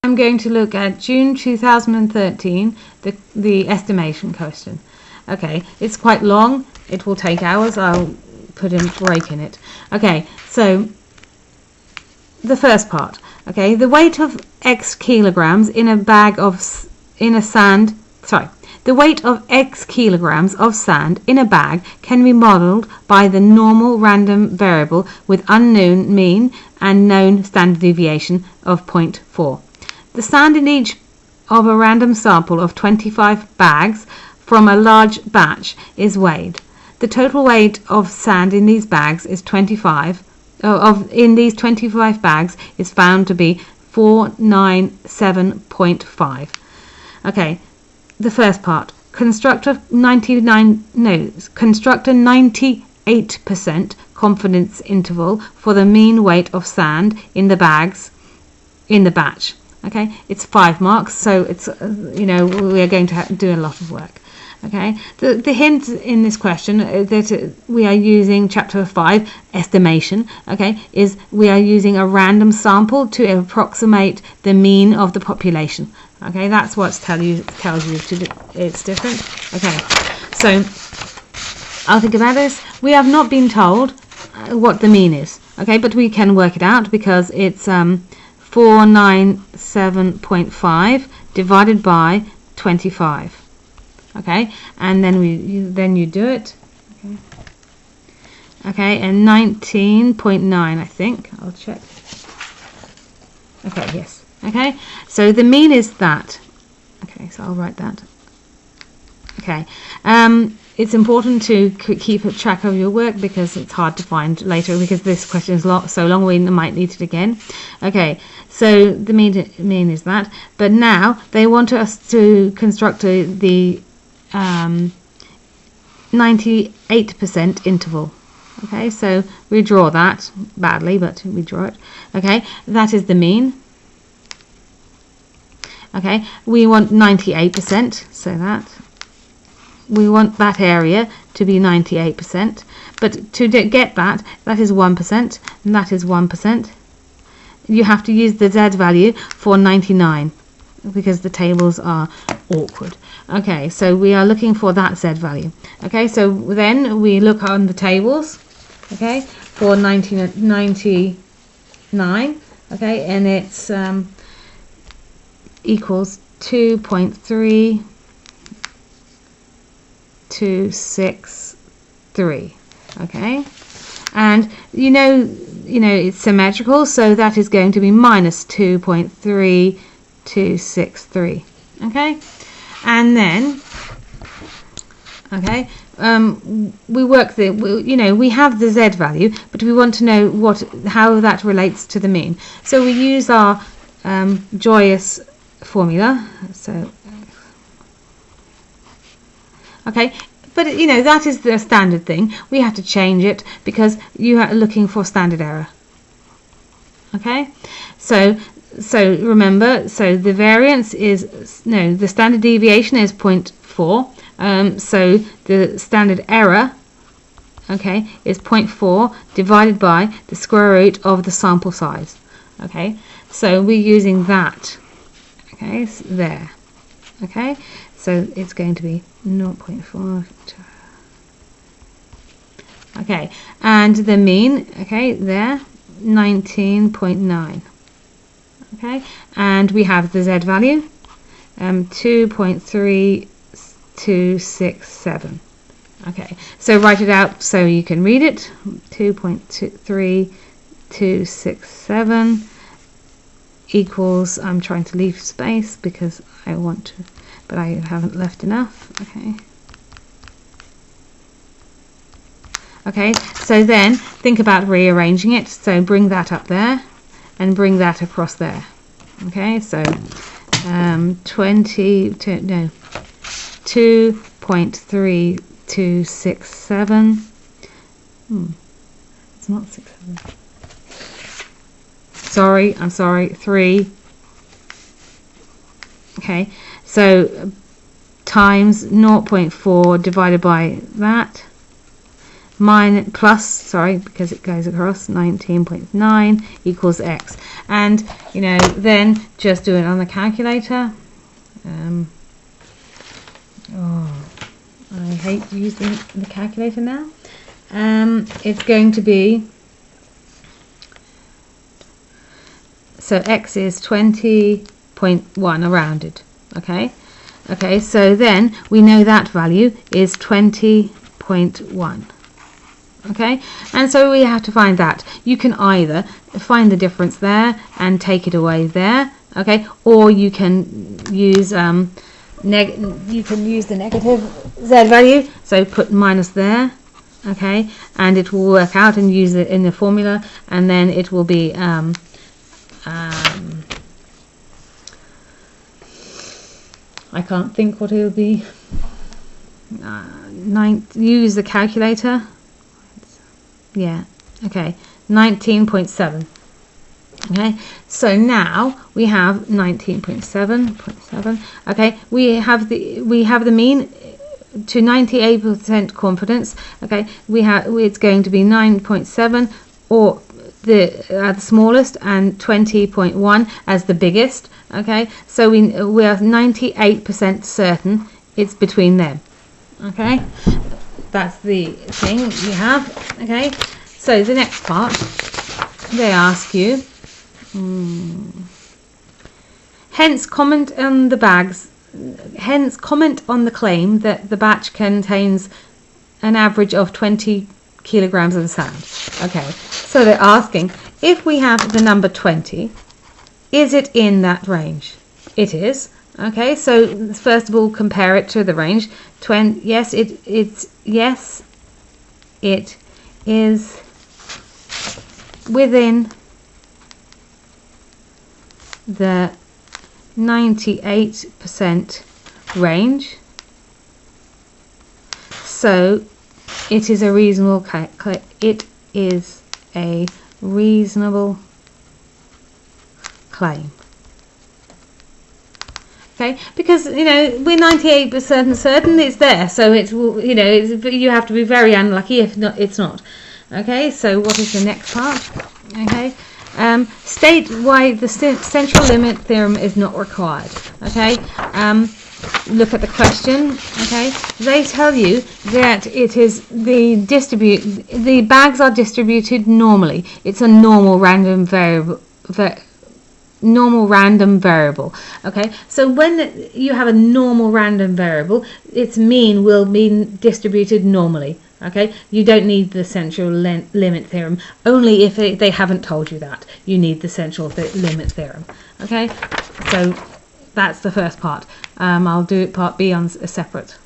I'm going to look at June 2013, the estimation question. Okay, it's quite long. It will take hours. I'll put a break in it. Okay, so the first part. Okay, the weight of X kilograms in a bag of the weight of X kilograms of sand in a bag can be modeled by the normal random variable with unknown mean and known standard deviation of 0.4. The sand in each of a random sample of 25 bags from a large batch is weighed. The total weight of sand in these bags is 25 bags is found to be 497.5. Okay, the first part. Construct a 98% confidence interval for the mean weight of sand in the bags in the batch. Okay, it's 5 marks, so it's we are going to do a lot of work. Okay, the hint in this question that we are using chapter 5 estimation. Okay, is we are using a random sample to approximate the mean of the population. Okay, that's what tells you it's different. Okay, so I'll think about this. We have not been told what the mean is. Okay, but we can work it out because it's 497.5 divided by 25. Okay, and then you do it. Okay, and 19.9, I think. I'll check. Okay, yes. Okay, so the mean is that. Okay, so I'll write that. Okay, it's important to keep track of your work because it's hard to find later because this question is so long we might need it again. Okay, so the mean is that, but now they want us to construct the 98% interval. Okay, so we draw that badly, but we draw it. Okay, that is the mean. Okay, we want 98%, so that we want that area to be 98%, but to get that is 1%, and that is 1%. You have to use the Z value for 99 because the tables are awkward. Okay, so we are looking for that Z value. Okay, so then we look on the tables. Okay, for 99. Okay, and it's equals 2.3263. Okay, and you know it's symmetrical, so that is going to be minus 2.3263. Okay, and then we work we have the Z value, but we want to know how that relates to the mean. So we use our Joyce formula. So okay, but that is the standard thing. We have to change it because you are looking for standard error. Okay, so remember, so the variance is the standard deviation is 0.4. So the standard error, okay, is 0.4 divided by the square root of the sample size. Okay, so we're using that. Okay, so there. Okay, so it's going to be 0.4. Okay, and the mean, okay, there, 19.9. Okay, and we have the Z value, 2.3267. Okay, so write it out so you can read it. 2.3267 equals, I'm trying to leave space because I want to, but I haven't left enough. Okay, so then think about rearranging it. So bring that up there and bring that across there. Okay, so 2.3267. It's not 67. Sorry, I'm sorry, 3. Okay, so times 0.4 divided by that because it goes across, 19.9 equals x. And you know, then just do it on the calculator. I hate using the calculator now. It's going to be, so x is 20.1 rounded. Okay, so then we know that value is 20.1. Okay, and so we have to find that. You can either find the difference there and take it away there, okay, or you can use the negative z value, so put minus there, okay, and it will work out, and use it in the formula, and then it will be I can't think what it will be. Use the calculator. Yeah, okay, 19.7. Okay, so now we have 19.7. Okay, we have the mean to 98% confidence. Okay, it's going to be 9.7 or the smallest, and 20.1 as the biggest. Okay, so we are 98% certain it's between them. Okay, that's the thing you have. Okay, so the next part, they ask you, hence comment on the claim that the batch contains an average of 20 kilograms of sand. Okay, so they're asking, if we have the number 20, is it in that range? It is. Okay, so first of all, compare it to the range. Yes, it is within the 98% range. So it is a reasonable claim. Okay, because you know we're 98% certain it's there, so it's, you know, you have to be very unlucky if not, it's not. Okay, so what is the next part? Okay, state why the central limit theorem is not required. Okay, look at the question. Okay, they tell you that it is the bags are distributed normally. It's a normal random variable. Okay, so when you have a normal random variable, its mean will be distributed normally. Okay, you don't need the central limit theorem. Only if they haven't told you that, you need the central limit theorem. Okay, so that's the first part. I'll do part B on a separate